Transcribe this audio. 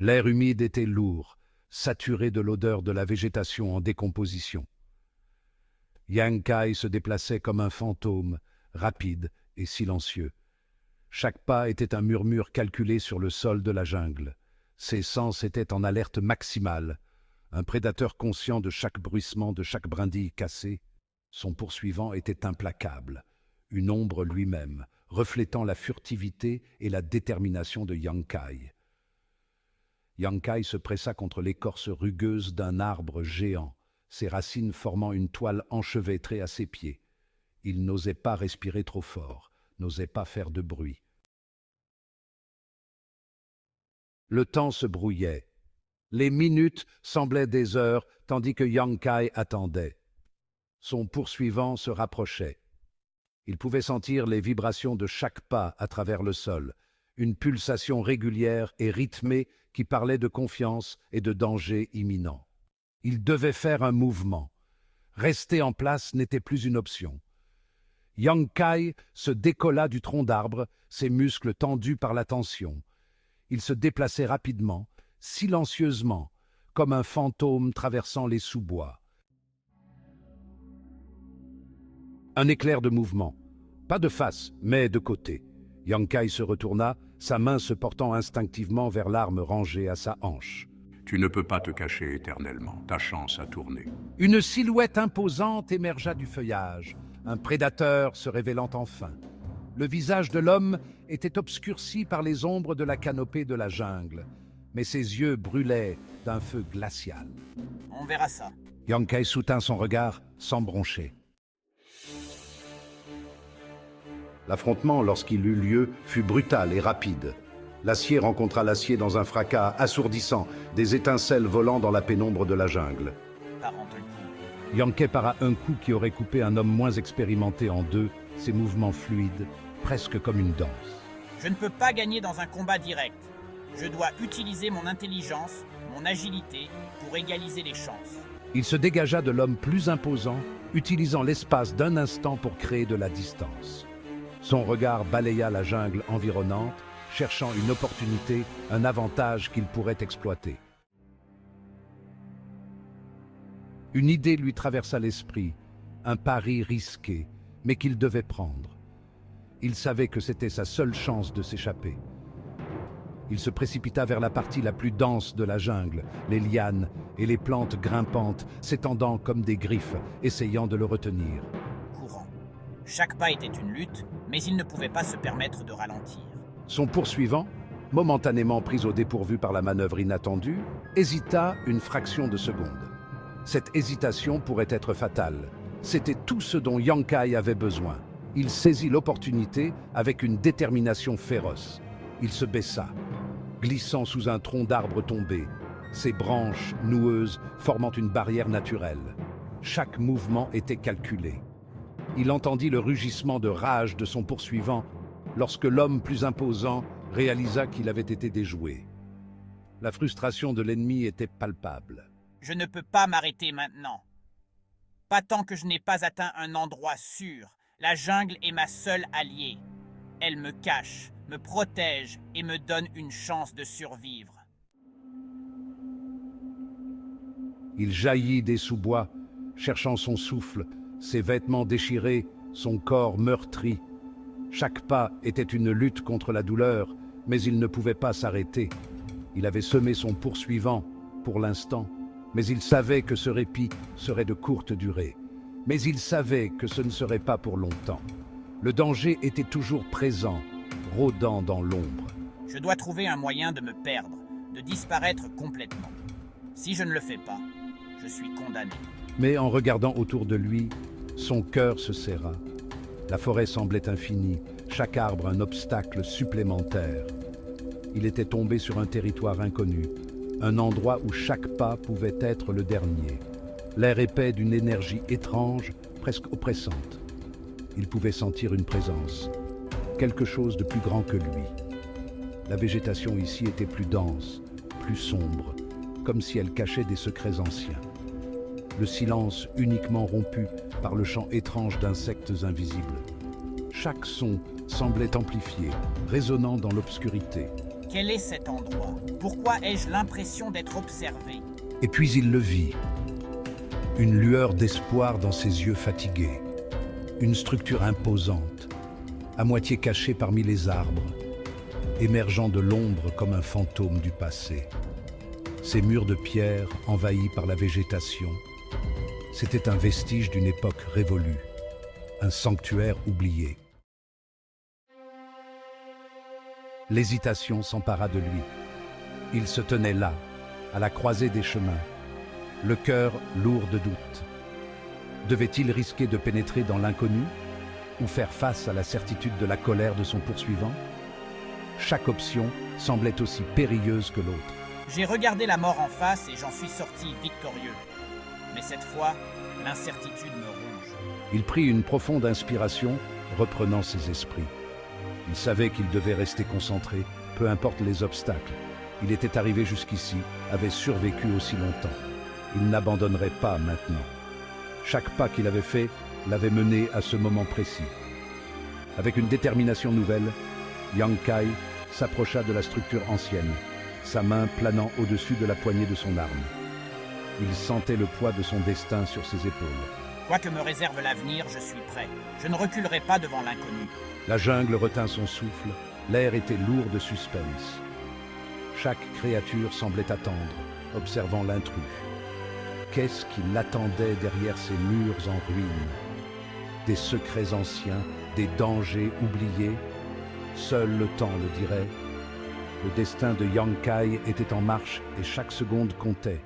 L'air humide était lourd, saturé de l'odeur de la végétation en décomposition. Yang Kai se déplaçait comme un fantôme, rapide et silencieux. Chaque pas était un murmure calculé sur le sol de la jungle. Ses sens étaient en alerte maximale, un prédateur conscient de chaque bruissement, de chaque brindille cassée. Son poursuivant était implacable, une ombre lui-même, reflétant la furtivité et la détermination de Yang Kai. Yang Kai se pressa contre l'écorce rugueuse d'un arbre géant, ses racines formant une toile enchevêtrée à ses pieds. Il n'osait pas respirer trop fort, n'osait pas faire de bruit. Le temps se brouillait. Les minutes semblaient des heures, tandis que Yang Kai attendait. Son poursuivant se rapprochait. Il pouvait sentir les vibrations de chaque pas à travers le sol, une pulsation régulière et rythmée qui parlait de confiance et de danger imminent. Il devait faire un mouvement. Rester en place n'était plus une option. Yang Kai se décolla du tronc d'arbre, ses muscles tendus par la tension. Il se déplaçait rapidement, silencieusement, comme un fantôme traversant les sous-bois. Un éclair de mouvement, pas de face, mais de côté. Yang Kai se retourna, sa main se portant instinctivement vers l'arme rangée à sa hanche. Tu ne peux pas te cacher éternellement, ta chance a tourné. Une silhouette imposante émergea du feuillage, un prédateur se révélant enfin. Le visage de l'homme était obscurci par les ombres de la canopée de la jungle, mais ses yeux brûlaient d'un feu glacial. On verra ça. Yang Kai soutint son regard sans broncher. L'affrontement, lorsqu'il eut lieu, fut brutal et rapide. L'acier rencontra l'acier dans un fracas assourdissant, des étincelles volant dans la pénombre de la jungle. Yang Kai para un coup qui aurait coupé un homme moins expérimenté en deux, ses mouvements fluides, presque comme une danse. Je ne peux pas gagner dans un combat direct. Je dois utiliser mon intelligence, mon agilité, pour égaliser les chances. Il se dégagea de l'homme plus imposant, utilisant l'espace d'un instant pour créer de la distance. Son regard balaya la jungle environnante, cherchant une opportunité, un avantage qu'il pourrait exploiter. Une idée lui traversa l'esprit, un pari risqué, mais qu'il devait prendre. Il savait que c'était sa seule chance de s'échapper. Il se précipita vers la partie la plus dense de la jungle, les lianes et les plantes grimpantes s'étendant comme des griffes, essayant de le retenir. Courant. Chaque pas était une lutte, mais il ne pouvait pas se permettre de ralentir. Son poursuivant, momentanément pris au dépourvu par la manœuvre inattendue, hésita une fraction de seconde. Cette hésitation pourrait être fatale. C'était tout ce dont Yang Kai avait besoin. Il saisit l'opportunité avec une détermination féroce. Il se baissa, glissant sous un tronc d'arbre tombé, ses branches noueuses formant une barrière naturelle. Chaque mouvement était calculé. Il entendit le rugissement de rage de son poursuivant lorsque l'homme plus imposant réalisa qu'il avait été déjoué. La frustration de l'ennemi était palpable. Je ne peux pas m'arrêter maintenant. Pas tant que je n'ai pas atteint un endroit sûr. La jungle est ma seule alliée. Elle me cache, me protège et me donne une chance de survivre. Il jaillit des sous-bois, cherchant son souffle, ses vêtements déchirés, son corps meurtri. Chaque pas était une lutte contre la douleur, mais il ne pouvait pas s'arrêter. Il avait semé son poursuivant, pour l'instant, mais il savait que ce répit serait de courte durée. Mais il savait que ce ne serait pas pour longtemps. Le danger était toujours présent, rôdant dans l'ombre. Je dois trouver un moyen de me perdre, de disparaître complètement. Si je ne le fais pas, je suis condamné. Mais en regardant autour de lui, son cœur se serra. La forêt semblait infinie, chaque arbre un obstacle supplémentaire. Il était tombé sur un territoire inconnu, un endroit où chaque pas pouvait être le dernier. L'air épais d'une énergie étrange, presque oppressante. Il pouvait sentir une présence, quelque chose de plus grand que lui. La végétation ici était plus dense, plus sombre, comme si elle cachait des secrets anciens. Le silence uniquement rompu par le chant étrange d'insectes invisibles. Chaque son semblait amplifié, résonnant dans l'obscurité. Quel est cet endroit? Pourquoi ai-je l'impression d'être observé? Et puis il le vit. Une lueur d'espoir dans ses yeux fatigués. Une structure imposante, à moitié cachée parmi les arbres, émergeant de l'ombre comme un fantôme du passé. Ces murs de pierre envahis par la végétation, c'était un vestige d'une époque révolue, un sanctuaire oublié. L'hésitation s'empara de lui. Il se tenait là, à la croisée des chemins, le cœur lourd de doute. Devait-il risquer de pénétrer dans l'inconnu ou faire face à la certitude de la colère de son poursuivant? Chaque option semblait aussi périlleuse que l'autre. J'ai regardé la mort en face et j'en suis sorti victorieux. Mais cette fois, l'incertitude me ronge. Il prit une profonde inspiration, reprenant ses esprits. Il savait qu'il devait rester concentré, peu importe les obstacles. Il était arrivé jusqu'ici, avait survécu aussi longtemps. Il n'abandonnerait pas maintenant. Chaque pas qu'il avait fait l'avait mené à ce moment précis. Avec une détermination nouvelle, Yang Kai s'approcha de la structure ancienne, sa main planant au-dessus de la poignée de son arme. Il sentait le poids de son destin sur ses épaules. Quoi que me réserve l'avenir, je suis prêt. Je ne reculerai pas devant l'inconnu. La jungle retint son souffle, l'air était lourd de suspense. Chaque créature semblait attendre, observant l'intrus. Qu'est-ce qui l'attendait derrière ces murs en ruine? Des secrets anciens, des dangers oubliés? Seul le temps le dirait. Le destin de Yang Kai était en marche et chaque seconde comptait.